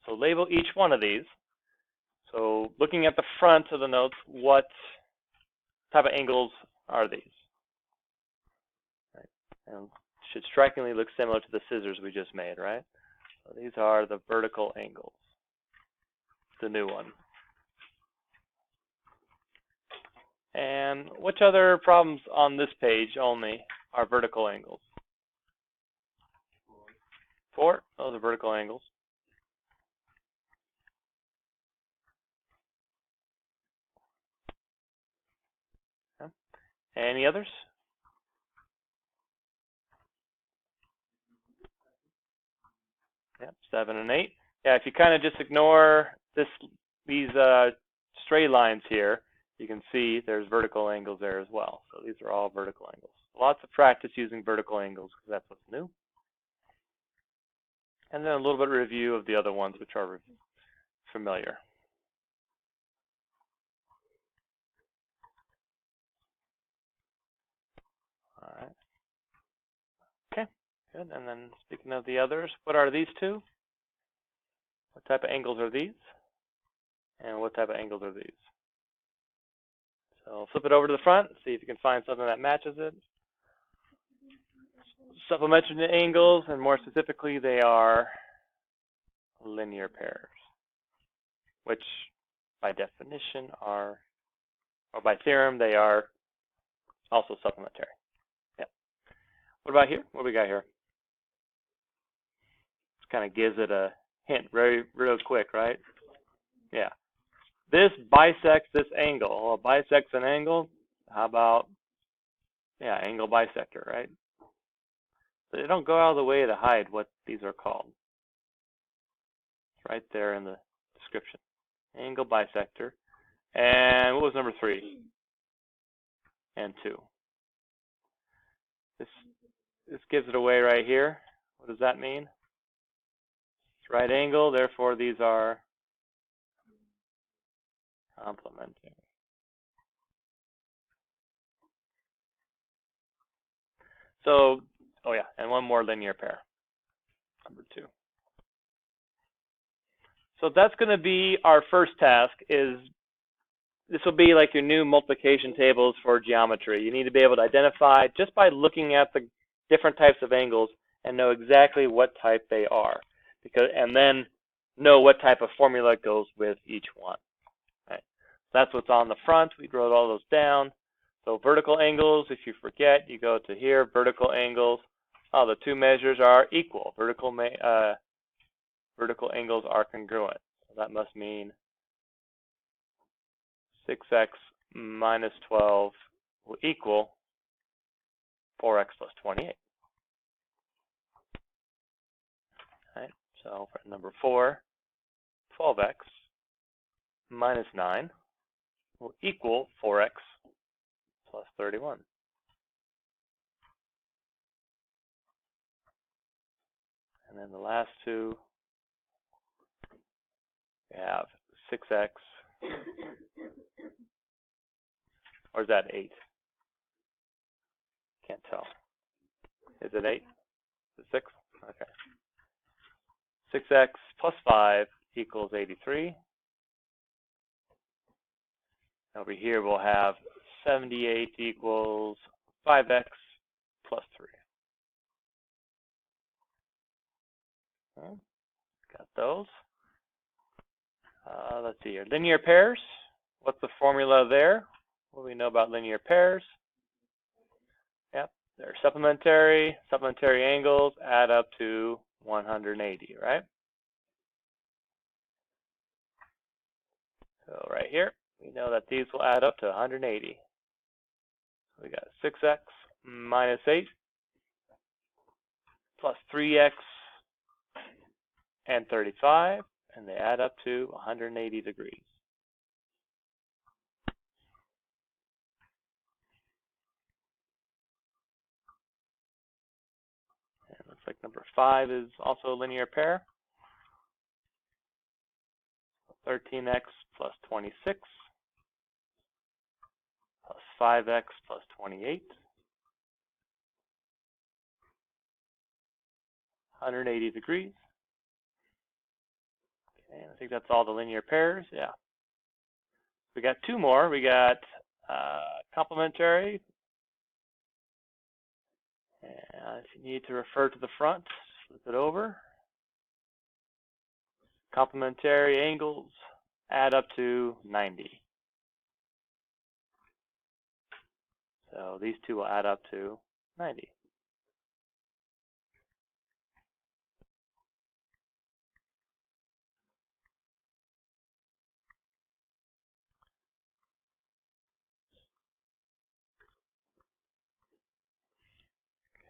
So label each one of these. So looking at the front of the notes, what type of angles are these? Right. And should strikingly look similar to the scissors we just made, right? So these are the vertical angles, the new one. And which other problems on this page only are vertical angles? 4, those are vertical angles. Okay. Any others? Yep, 7 and 8. Yeah, if you kind of just ignore these straight lines here, you can see there's vertical angles there as well. So these are all vertical angles. Lots of practice using vertical angles because that's what's new. And then a little bit of review of the other ones which are familiar. All right. Okay, good. And then speaking of the others, what are these two? What type of angles are these? And what type of angles are these? So flip it over to the front, see if you can find something that matches it. Supplementary angles, and more specifically, they are linear pairs, which by definition are, or by theorem, they are also supplementary. Yeah. What about here? What do we got here? This kind of gives it a hint real quick, right? Yeah. This bisects this angle. Well, it bisects an angle. How about, yeah, angle bisector, right? So they don't go out of the way to hide what these are called. It's right there in the description. Angle bisector. And what was number 3? And 2. This gives it away right here. What does that mean? It's right angle, therefore these are complementary. So, oh yeah, and one more linear pair, number 2. So that's going to be our first task. This will be like your new multiplication tables for geometry. You need to be able to identify just by looking at the different types of angles and know exactly what type they are, and then know what type of formula goes with each one. Right. That's what's on the front. We wrote all those down. So vertical angles, if you forget, you go to here, vertical angles. Oh, the two measures are equal. Vertical angles are congruent. So that must mean 6x minus 12 will equal 4x plus 28. Right. So for number 4, 12x minus 9 will equal 4x plus 31. And then the last two, we have 6x, or is that 8? Can't tell. Is it 8? Is it 6? Okay. 6x plus 5 equals 83. Over here we'll have 78 equals 5x plus 3. Okay. Got those. Let's see here. Linear pairs. What's the formula there? What do we know about linear pairs? Yep, they're supplementary. Supplementary angles add up to 180, right? So right here, we know that these will add up to 180. So we got 6x minus 8 plus 3x and 35, and they add up to 180 degrees. And it looks like number 5 is also a linear pair. 13x plus 26 plus 5x plus 28. 180 degrees. think that's all the linear pairs. Yeah. We got two more. We got complementary. And if you need to refer to the front, flip it over. Complementary angles add up to 90. So these two will add up to 90.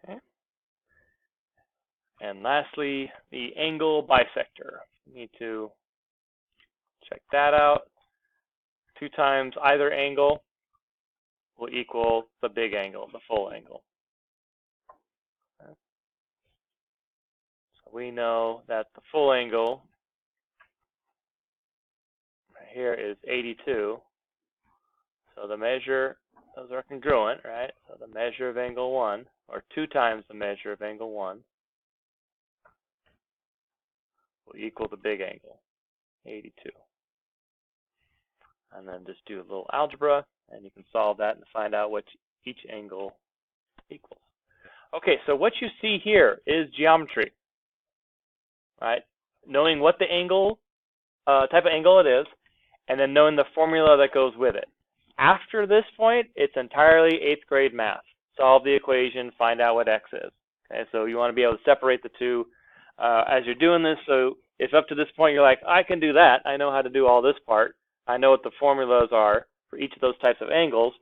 Okay. And lastly, the angle bisector. We need to check that out. 2 times either angle will equal the big angle, the full angle. Okay. So we know that the full angle right here is 82. So the measure, those are congruent, right? So the measure of angle 1, or 2 times the measure of angle 1, will equal the big angle, 82. And then just do a little algebra, and you can solve that and find out what each angle equals. Okay, so what you see here is geometry, right? Knowing what the angle, type of angle it is, and then knowing the formula that goes with it. After this point, it's entirely 8th grade math. Solve the equation, find out what x is. Okay, so you want to be able to separate the two as you're doing this. So if up to this point you're like, I can do that, I know how to do all this part, I know what the formulas are for each of those types of angles,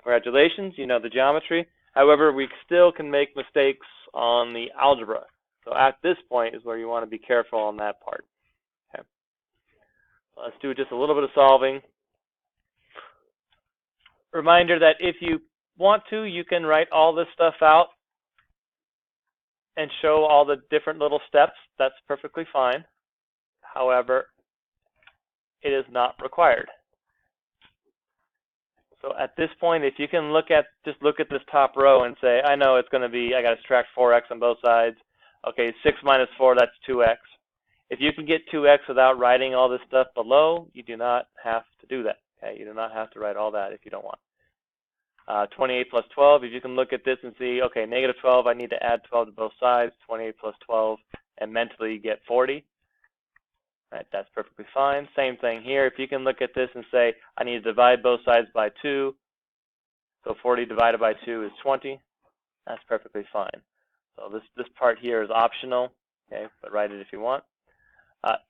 congratulations, you know the geometry. However, we still can make mistakes on the algebra. So at this point is where you want to be careful on that part. Okay. So let's do just a little bit of solving. Reminder that if you want to, you can write all this stuff out and show all the different little steps. That's perfectly fine. However, it is not required. So at this point, if you can just look at this top row and say, I know it's going to be, I got to subtract 4x on both sides. Okay, 6 minus 4, that's 2x. If you can get 2x without writing all this stuff below, you do not have to do that. Okay, you do not have to write all that if you don't want. 28 plus 12, if you can look at this and see, okay, negative 12, I need to add 12 to both sides, 28 plus 12, and mentally get 40. Right, that's perfectly fine. Same thing here. If you can look at this and say, I need to divide both sides by 2, so 40 divided by 2 is 20, that's perfectly fine. So this part here is optional, okay, but write it if you want.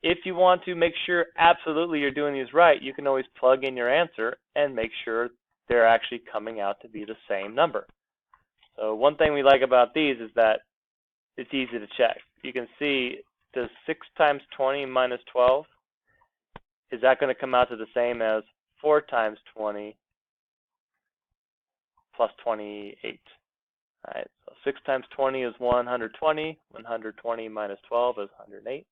If you want to make sure absolutely you're doing these right, you can always plug in your answer and make sure they're actually coming out to be the same number. So one thing we like about these is that it's easy to check. You can see, does 6 times 20 minus 12, is that going to come out to the same as 4 times 20 plus 28? All right, so 6 times 20 is 120. 120 minus 12 is 108.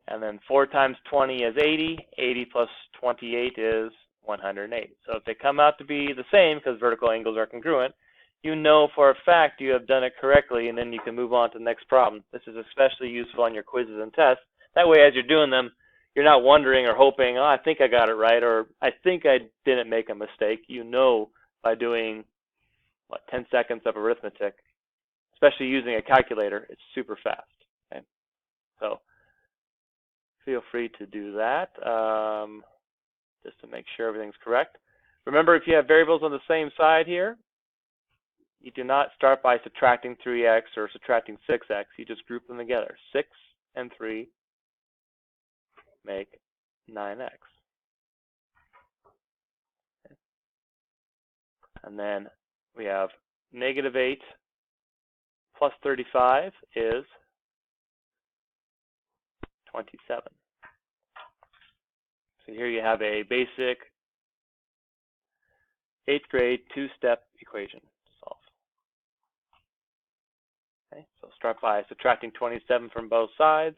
And then 4 times 20 is 80. 80 plus 28 is 108. So if they come out to be the same, because vertical angles are congruent, you know for a fact you have done it correctly, and then you can move on to the next problem. This is especially useful on your quizzes and tests. That way, as you're doing them, you're not wondering or hoping, oh, I think I got it right, or I think I didn't make a mistake. You know by doing, 10 seconds of arithmetic, especially using a calculator, it's super fast. Okay? So feel free to do that just to make sure everything's correct. Remember, if you have variables on the same side here, you do not start by subtracting 3x or subtracting 6x. You just group them together. 6 and 3 make 9x. Okay. And then we have negative 8 plus 35 is 27. So here you have a basic 8th grade 2-step equation to solve. Okay, so start by subtracting 27 from both sides.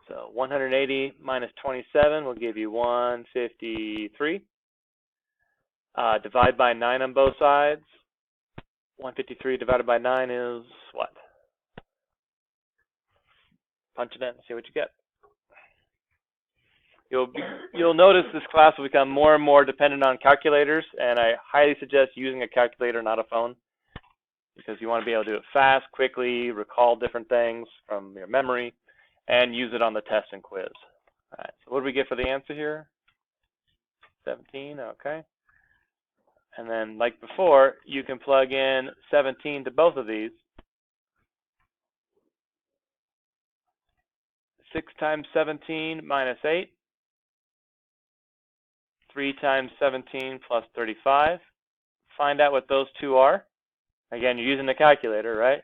So 180 minus 27 will give you 153. Divide by 9 on both sides. 153 divided by 9 is what? Punch it in and see what you get. You'll notice this class will become more and more dependent on calculators, and I highly suggest using a calculator, not a phone, because you want to be able to do it fast, quickly, recall different things from your memory, and use it on the test and quiz. All right, so what do we get for the answer here? 17, okay. And then, like before, you can plug in 17 to both of these. 6 times 17 minus 8. 3 times 17 plus 35. Find out what those two are. Again, you're using the calculator, right?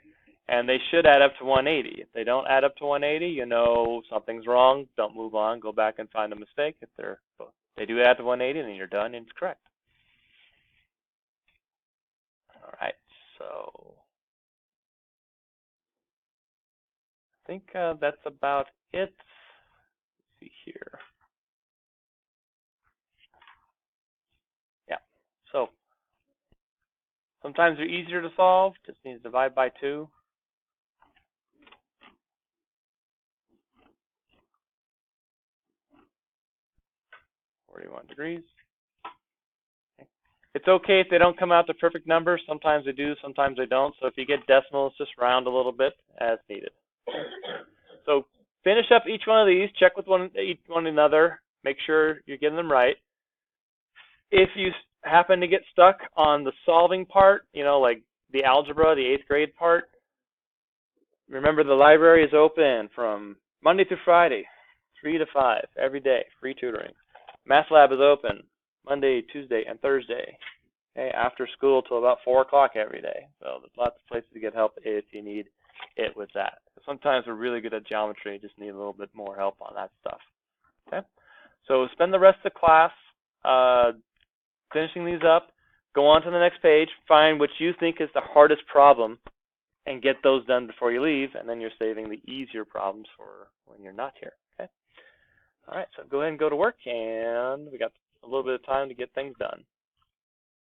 And they should add up to 180. If they don't add up to 180, you know something's wrong. Don't move on. Go back and find a mistake. If they do add to 180, then you're done and it's correct. All right, so I think that's about it. Let's see here. Yeah, so sometimes they're easier to solve. Just need to divide by 2. 41 degrees. It's okay if they don't come out to perfect numbers. Sometimes they do, sometimes they don't. So if you get decimals, just round a little bit as needed. So finish up each one of these. Check with each one another. Make sure you're getting them right. If you happen to get stuck on the solving part, you know, like the algebra, the 8th grade part, remember the library is open from Monday through Friday, 3 to 5 every day, free tutoring. Math lab is open Monday, Tuesday, and Thursday. Okay, after school till about 4 o'clock every day. So there's lots of places to get help if you need it with that. Sometimes we're really good at geometry, just need a little bit more help on that stuff. Okay, so spend the rest of the class finishing these up. Go on to the next page, find what you think is the hardest problem, and get those done before you leave, and then you're saving the easier problems for when you're not here. Okay. All right, so go ahead and go to work, and we got a little bit of time to get things done.